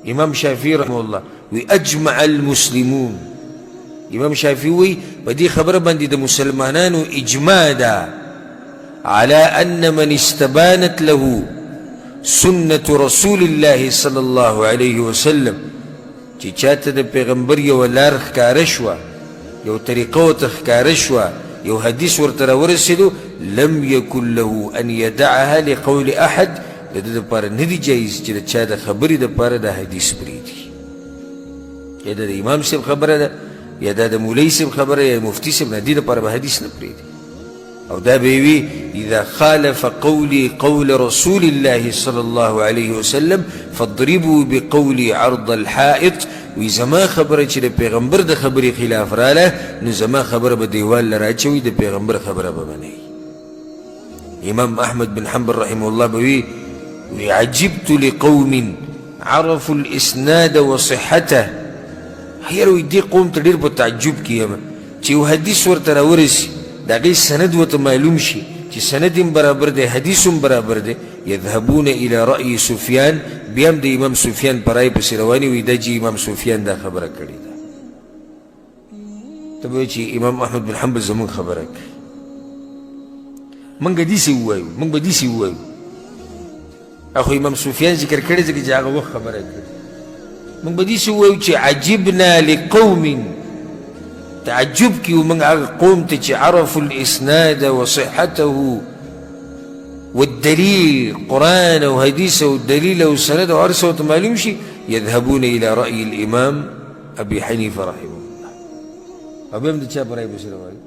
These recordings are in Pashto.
امام شافعي رحمه الله وی اجمع المسلمون، امام شافعي وی پا دی خبر باندی دا مسلمانانو اجماع دا على ان من استبانت له سنة رسول الله صلی اللہ علیہ وسلم چی چاہتا دا پیغمبر یو لار خکارشوا یو طریقو تخکارشوا یو حدیث ورطر ورسلو لم یکن له ان یدعها لقول احد دا پارا ندی جائز چی دا چا دا خبری دا پارا دا حدیث بریدی یا دا امام سب خبر دا یا دا مولی سب خبر یا مفتی سب ندی دا پارا با حدیث نپریدی او دا بیوی اذا خالف قولي قول رسول الله صلى الله عليه وسلم فاضربوا بقولي عرض الحائط وی زما خبره چې د پیغمبر د خبرې خلاف راله نو زما خبره به دیوال لراچوي د پیغمبر خبره به منئ. امام احمد بن حنبل رحمه الله بوی عجبت لقوم عرفوا الاسناد وصحته، هیروی دی قوم ته ډېر په تعجب کې یم چې یو حدیث ورته راورسي د هغې سند ورته معلوم شي چې سند هم برابر دی حدیث هم برابر دی. یذهبون الى رأي سفیان، بیا هم د امام سفیان په رای پسې رواني وي دا چې امام سفیان دا خبره کړې ده. ته به وایې چې امام احمد بن حنبل زموږ خبره کوي، موږ داسې ووایو موږ به داسې ووایو، اخو امام سفیان ذکر کړی ځکه چې هغه وخت خبره کړې. موږ به داسې ووایو چې عجبنا لقوم، تعجب کیو موږ هغه قوم ته چې عرفوا الاسناد وصحته والدليل قرآن او حديث او دليل او سند او عرصه ورته معلوم شي. يذهبون الى رأي الامام ابي حنيفه رحمه الله. ابي هم د چا په رأی پسې رواني؟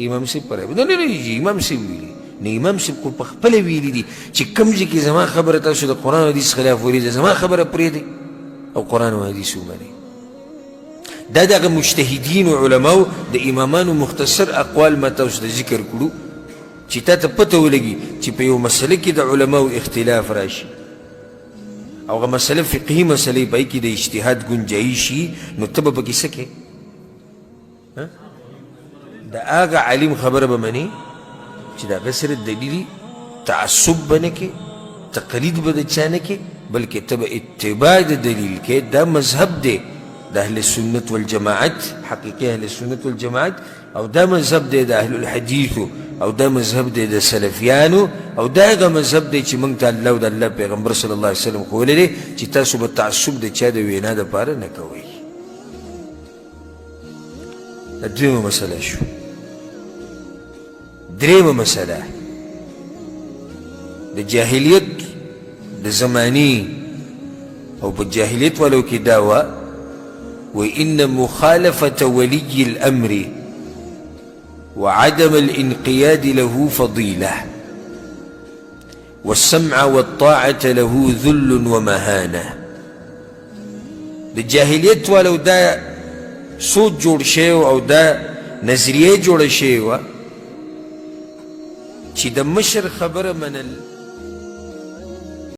امام صاحب په رأی. نه نه نه امام صاحب ویلي نه، امام صاحب خو په خپله ویلي دي چې کوم ځای کې زما خبره تاسو د قرآن او حدیث خلاف ویلي ده زما خبره پرېږدئ او قرآن او حدیث ومنئ. دا دغه مجتهدین و علماو د امامانو مختصر اقوال ما تاسو ته ذکر کړو چې تا ته پته ولګي چې په یو مسله کې د علماو اختلاف راشي او هغه مسله فقهي مسلې په کې د اجتهاد ګنجایي شي، نو ته به پکې څه کوې؟ د هغه عالم خبره به منې چې د هغه سره دلیلي تعصب به نه کې، تقلید به د چا نه کې، بلکې ته به اتباع د دلیل کې. دا مذهب دی د اهل السنت والجماعت، حقیقي اهل السنت والجماعت، او دا مذهب دی د اهل الحدیث، او دا مذهب دی د سلفیانو، او دا هغه مذهب دی چې موږ ته الله او د الله پیغمبر صلی الله علیه وسلم ښوولی دی چې تاسو به تعصب د چا د وینا دپاره نه کوئ. دا دویمه مسله شو. دریمه مسله د جاهلیت د زماني او په جاهلیت والو کې دا وه وإن مخالفة ولي الأمر وعدم الانقياد له فضيلة والسمع والطاعة له ذل ومهانة. د جاهلیت والو دا سوچ جوړ شوی او دا نظریه جوړه شوې وه چې د مشر خبره منل